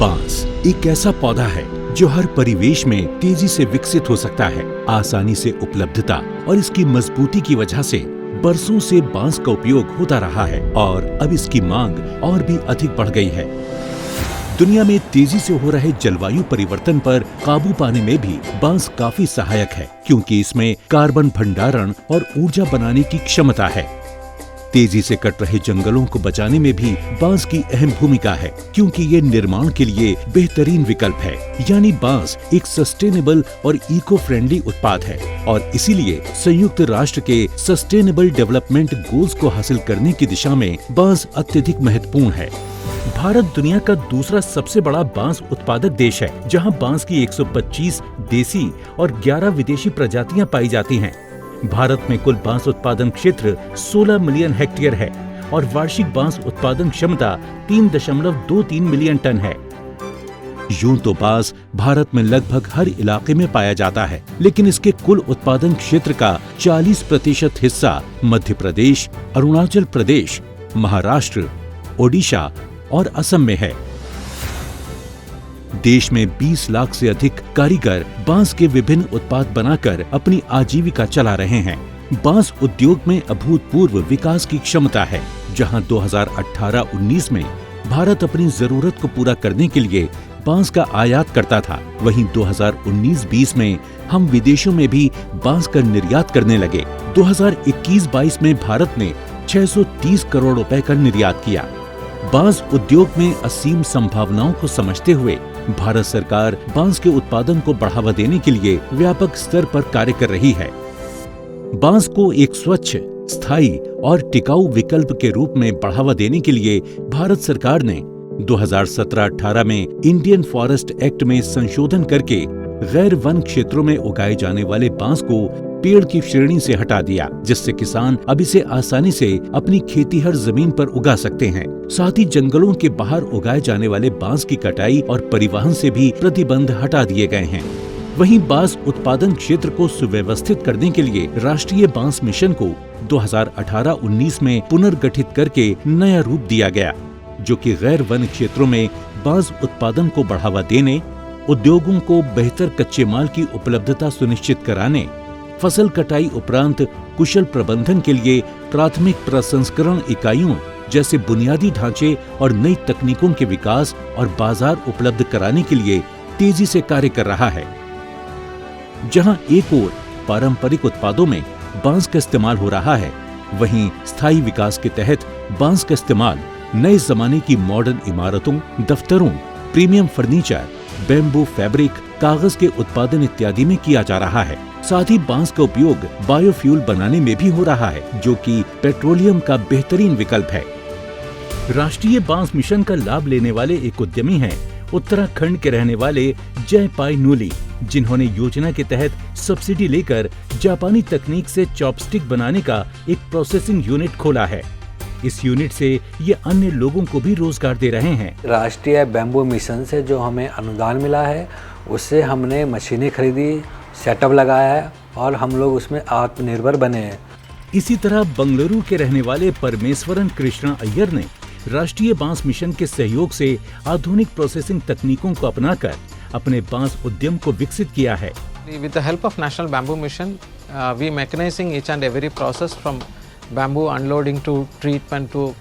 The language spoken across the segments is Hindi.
बांस एक ऐसा पौधा है जो हर परिवेश में तेजी से विकसित हो सकता है। आसानी से उपलब्धता और इसकी मजबूती की वजह से बरसों से बांस का उपयोग होता रहा है और अब इसकी मांग और भी अधिक बढ़ गई है। दुनिया में तेजी से हो रहे जलवायु परिवर्तन पर काबू पाने में भी बांस काफी सहायक है, क्योंकि इसमें कार्बन भंडारण और ऊर्जा बनाने की क्षमता है। तेजी से कट रहे जंगलों को बचाने में भी बांस की अहम भूमिका है, क्योंकि ये निर्माण के लिए बेहतरीन विकल्प है। यानी बांस एक सस्टेनेबल और इको फ्रेंडली उत्पाद है और इसीलिए संयुक्त राष्ट्र के सस्टेनेबल डेवलपमेंट गोल्स को हासिल करने की दिशा में बांस अत्यधिक महत्वपूर्ण है। भारत दुनिया का दूसरा सबसे बड़ा बांस उत्पादक देश है, जहां बांस की 125 देसी और 11 विदेशी प्रजातियां पाई जाती हैं। भारत में कुल बांस उत्पादन क्षेत्र 16 मिलियन हेक्टेयर है और वार्षिक बांस उत्पादन क्षमता 3.23 मिलियन टन है। यूं तो बांस भारत में लगभग हर इलाके में पाया जाता है, लेकिन इसके कुल उत्पादन क्षेत्र का 40% हिस्सा मध्य प्रदेश, अरुणाचल प्रदेश, महाराष्ट्र, ओडिशा और असम में है। देश में 20 लाख से अधिक कारीगर बांस के विभिन्न उत्पाद बनाकर अपनी आजीविका चला रहे हैं। बांस उद्योग में अभूतपूर्व विकास की क्षमता है, जहां 2018-19 में भारत अपनी जरूरत को पूरा करने के लिए बांस का आयात करता था। वहीं 2019-20 में हम विदेशों में भी बांस का निर्यात करने लगे। 2021-22 में भारत ने 630 करोड़ रुपए का निर्यात किया। बांस उद्योग में असीम संभावनाओं को समझते हुए भारत सरकार बांस के उत्पादन को बढ़ावा देने के लिए व्यापक स्तर पर कार्य कर रही है। बांस को एक स्वच्छ, स्थायी और टिकाऊ विकल्प के रूप में बढ़ावा देने के लिए भारत सरकार ने 2017-18 में इंडियन फॉरेस्ट एक्ट में संशोधन करके गैर वन क्षेत्रों में उगाए जाने वाले बांस को पेड़ की श्रेणी से हटा दिया, जिससे किसान अब इसे आसानी से अपनी खेतीहर जमीन पर उगा सकते हैं। साथ ही जंगलों के बाहर उगाए जाने वाले बांस की कटाई और परिवहन से भी प्रतिबंध हटा दिए गए हैं। वहीं बांस उत्पादन क्षेत्र को सुव्यवस्थित करने के लिए राष्ट्रीय बांस मिशन को 2018-19 में पुनर्गठित करके नया रूप दिया गया, जो कि गैर वन क्षेत्रों में बांस उत्पादन को बढ़ावा देने, उद्योगों को बेहतर कच्चे माल की उपलब्धता सुनिश्चित कराने, फसल कटाई उपरांत कुशल प्रबंधन के लिए प्राथमिक प्रसंस्करण इकाइयों जैसे बुनियादी ढांचे और नई तकनीकों के विकास और बाजार उपलब्ध कराने के लिए तेजी से कार्य कर रहा है। जहां एक ओर पारंपरिक उत्पादों में बांस का इस्तेमाल हो रहा है, वहीं स्थायी विकास के तहत बांस का इस्तेमाल नए जमाने की मॉडर्न इमारतों, दफ्तरों, प्रीमियम फर्नीचर, बैम्बू फैब्रिक, कागज के उत्पादन इत्यादि में किया जा रहा है। साथ ही बांस का उपयोग बायोफ्यूल बनाने में भी हो रहा है, जो कि पेट्रोलियम का बेहतरीन विकल्प है। राष्ट्रीय बांस मिशन का लाभ लेने वाले एक उद्यमी हैं उत्तराखंड के रहने वाले जय पाई नूली, जिन्होंने योजना के तहत सब्सिडी लेकर जापानी तकनीक से चॉपस्टिक बनाने का एक प्रोसेसिंग यूनिट खोला है। इस यूनिट से ये अन्य लोगों को भी रोजगार दे रहे हैं। राष्ट्रीय बैम्बू मिशन से जो हमें अनुदान मिला है, उससे हमने मशीनें खरीदी, सेटअप लगाया है और हम लोग उसमें आत्मनिर्भर बने हैं। इसी तरह बंगलुरु के रहने वाले परमेश्वरन कृष्णा अय्यर ने राष्ट्रीय बांस मिशन के सहयोग से आधुनिक प्रोसेसिंग तकनीकों को अपनाकर अपने बांस उद्यम को विकसित किया है। With the help of National Bamboo Mission, we mechanizing each and every process from bamboo unloading to treatment to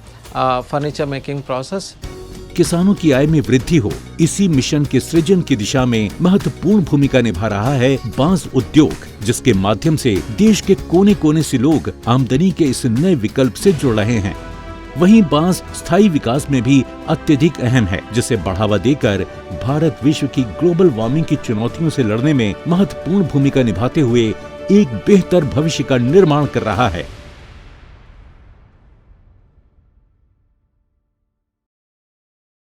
furniture making process. किसानों की आय में वृद्धि हो, इसी मिशन के सृजन की दिशा में महत्वपूर्ण भूमिका निभा रहा है बांस उद्योग, जिसके माध्यम से देश के कोने कोने से लोग आमदनी के इस नए विकल्प से जुड़ रहे हैं। वहीं बांस स्थायी विकास में भी अत्यधिक अहम है, जिसे बढ़ावा देकर भारत विश्व की ग्लोबल वार्मिंग की चुनौतियों से लड़ने में महत्वपूर्ण भूमिका निभाते हुए एक बेहतर भविष्य का निर्माण कर रहा है।